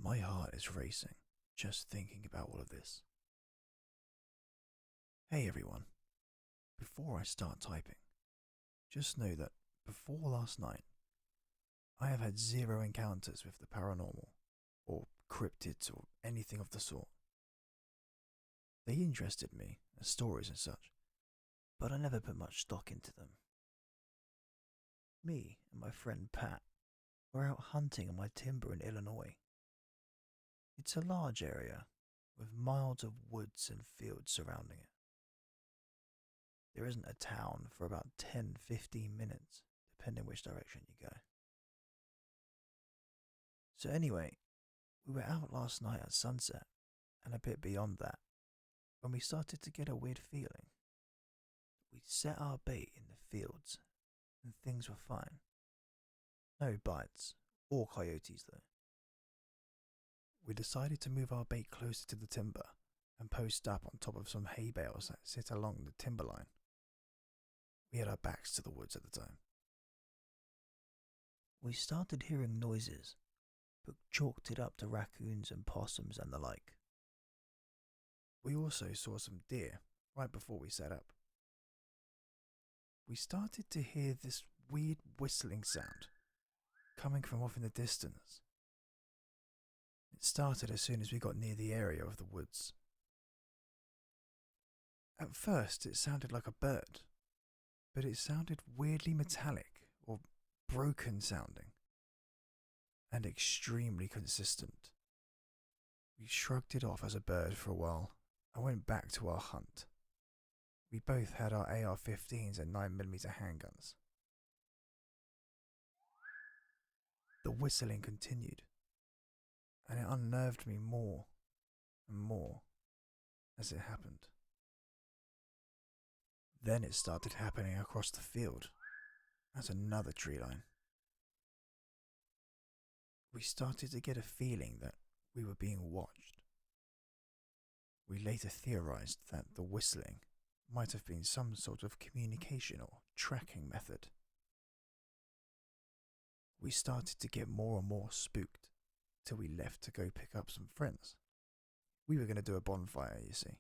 My heart is racing just thinking about all of this. Hey everyone, before I start typing, just know that before last night, I have had zero encounters with the paranormal, or cryptids, or anything of the sort. They interested me as stories and such, but I never put much stock into them. Me and my friend Pat were out hunting on my timber in Illinois. It's a large area with miles of woods and fields surrounding it. There isn't a town for about 10–15 minutes, depending which direction you go. So, anyway, we were out last night at sunset, and a bit beyond that, when we started to get a weird feeling. We set our bait in the fields, and things were fine. No bites, or coyotes though. We decided to move our bait closer to the timber and post up on top of some hay bales that sit along the timberline. We had our backs to the woods at the time. We started hearing noises, but chalked it up to raccoons and possums and the like. We also saw some deer right before we set up. We started to hear this weird whistling sound coming from off in the distance. It started as soon as we got near the area of the woods. At first it sounded like a bird, but it sounded weirdly metallic or broken sounding, and extremely consistent. We shrugged it off as a bird for a while and went back to our hunt. We both had our AR-15s and 9mm handguns. The whistling continued, and it unnerved me more and more as it happened. Then it started happening across the field at another tree line. We started to get a feeling that we were being watched. We later theorized that the whistling might have been some sort of communication or tracking method. We started to get more and more spooked till we left to go pick up some friends. We were going to do a bonfire, you see.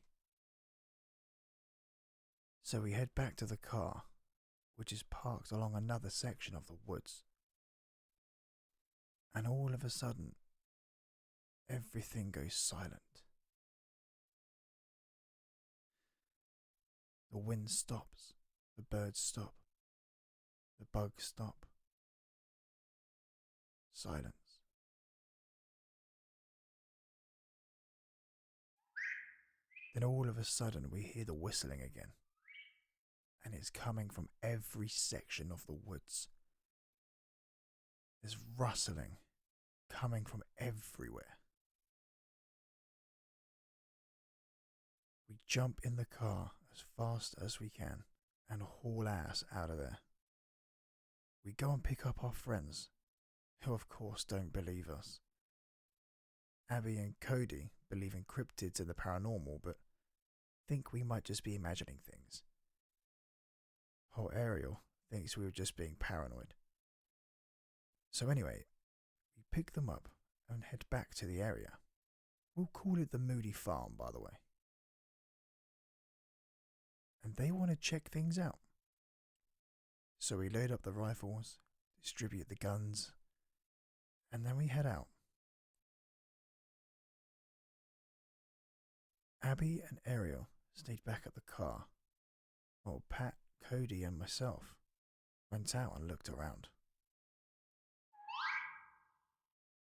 So we head back to the car, which is parked along another section of the woods. And all of a sudden, everything goes silent. The wind stops, the birds stop, the bugs stop. Silence. Then all of a sudden we hear the whistling again, and it's coming from every section of the woods. There's rustling coming from everywhere. We jump in the car as fast as we can and haul ass out of there. We go and pick up our friends, who of course don't believe us. Abby and Cody believe in cryptids and the paranormal, but think we might just be imagining things. While Ariel thinks we were just being paranoid. So anyway, we pick them up and head back to the area. We'll call it the Moody Farm, by the way. And they want to check things out. So we load up the rifles, distribute the guns, and then we head out. Abby and Ariel stayed back at the car, while Pat, Cody, and myself went out and looked around.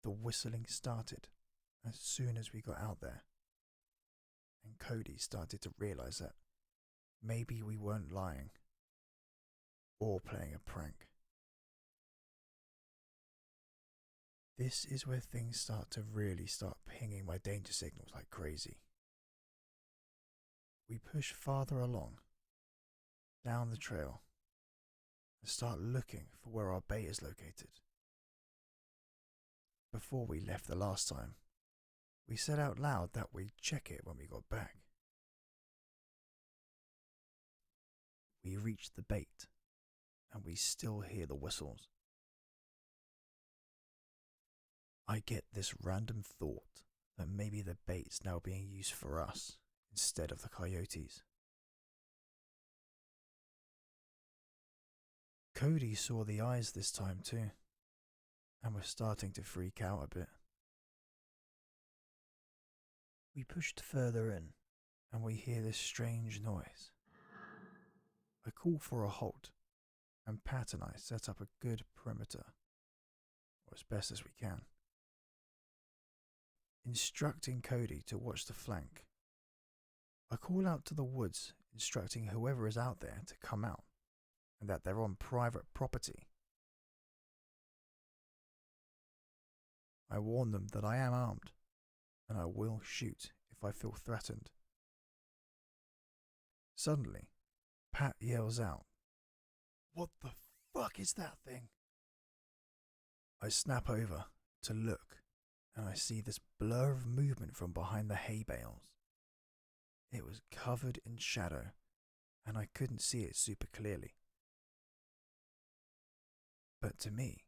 The whistling started as soon as we got out there, and Cody started to realize that maybe we weren't lying or playing a prank. This is where things start to really start pinging my danger signals like crazy. We push farther along, down the trail, and start looking for where our bait is located. Before we left the last time, we said out loud that we'd check it when we got back. We reach the bait, and we still hear the whistles. I get this random thought that maybe the bait's now being used for us instead of the coyotes. Cody saw the eyes this time too, and was starting to freak out a bit. We pushed further in, and we hear this strange noise. I call for a halt, and Pat and I set up a good perimeter, or as best as we can, instructing Cody to watch the flank. I call out to the woods, instructing whoever is out there to come out, and that they're on private property. I warn them that I am armed, and I will shoot if I feel threatened. Suddenly, Pat yells out, "What the fuck is that thing?" I snap over to look, and I see this blur of movement from behind the hay bales. It was covered in shadow, and I couldn't see it super clearly. But to me,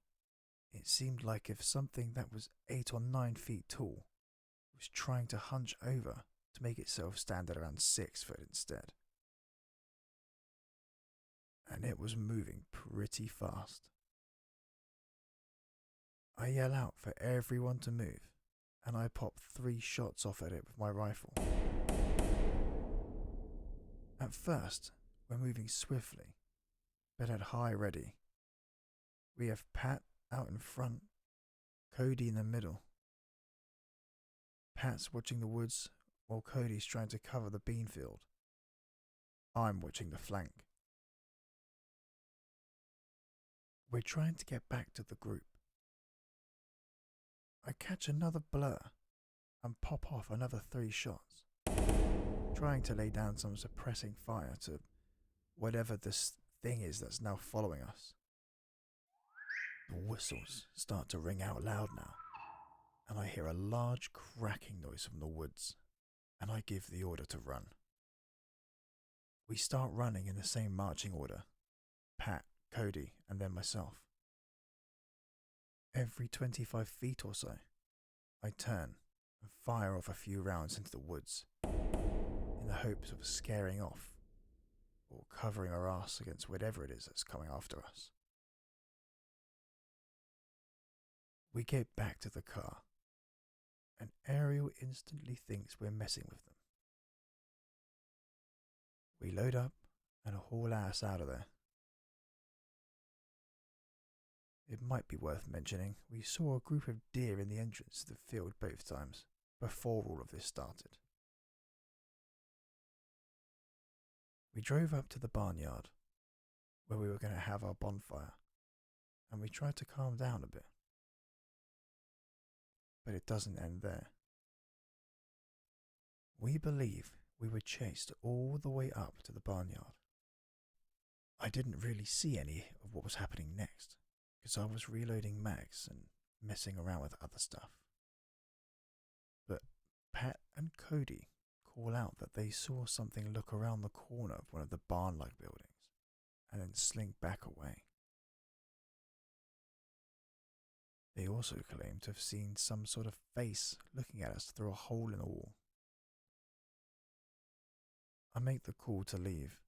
it seemed like if something that was 8 or 9 feet tall was trying to hunch over to make itself stand at around 6 foot instead. And it was moving pretty fast. I yell out for everyone to move, and I pop 3 shots off at it with my rifle. At first, we're moving swiftly, but at high ready. We have Pat out in front, Cody in the middle. Pat's watching the woods while Cody's trying to cover the bean field. I'm watching the flank. We're trying to get back to the group. I catch another blur and pop off another 3 shots, trying to lay down some suppressing fire to whatever this thing is that's now following us. The whistles start to ring out loud now, and I hear a large cracking noise from the woods, and I give the order to run. We start running in the same marching order, Pat, Cody, and then myself. Every 25 feet or so, I turn and fire off a few rounds into the woods, in the hopes of scaring off or covering our ass against whatever it is that's coming after us. We get back to the car, and Ariel instantly thinks we're messing with them. We load up and haul ass out of there. It might be worth mentioning we saw a group of deer in the entrance to the field both times, before all of this started. We drove up to the barnyard, where we were going to have our bonfire, and we tried to calm down a bit. But it doesn't end there. We believe we were chased all the way up to the barnyard. I didn't really see any of what was happening next, because I was reloading mags and messing around with other stuff. But Pat and Cody call out that they saw something look around the corner of one of the barn-like buildings and then slink back away. They also claim to have seen some sort of face looking at us through a hole in the wall. I make the call to leave,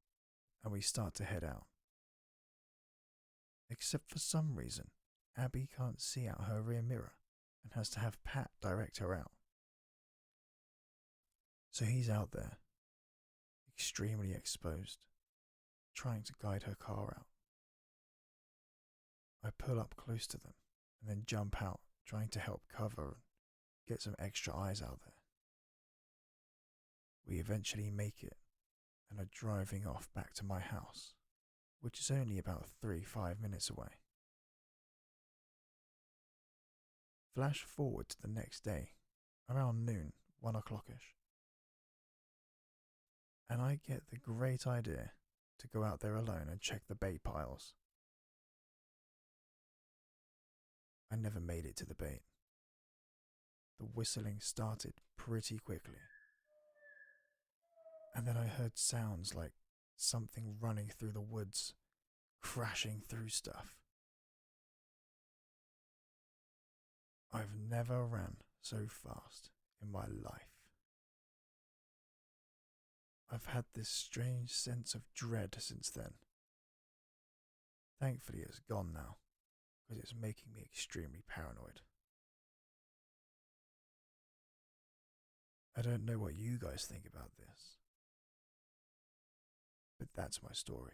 and we start to head out. Except for some reason, Abby can't see out her rear mirror and has to have Pat direct her out. So he's out there, extremely exposed, trying to guide her car out. I pull up close to them and then jump out, trying to help cover and get some extra eyes out there. We eventually make it and are driving off back to my house, which is only about 3-5 minutes away. Flash forward to the next day, around noon, 1 o'clockish. And I get the great idea to go out there alone and check the bait piles. I never made it to the bait. The whistling started pretty quickly, and then I heard sounds like something running through the woods, crashing through stuff. I've never ran so fast in my life. I've had this strange sense of dread since then. Thankfully, it's gone now, because it's making me extremely paranoid. I don't know what you guys think about this, but that's my story.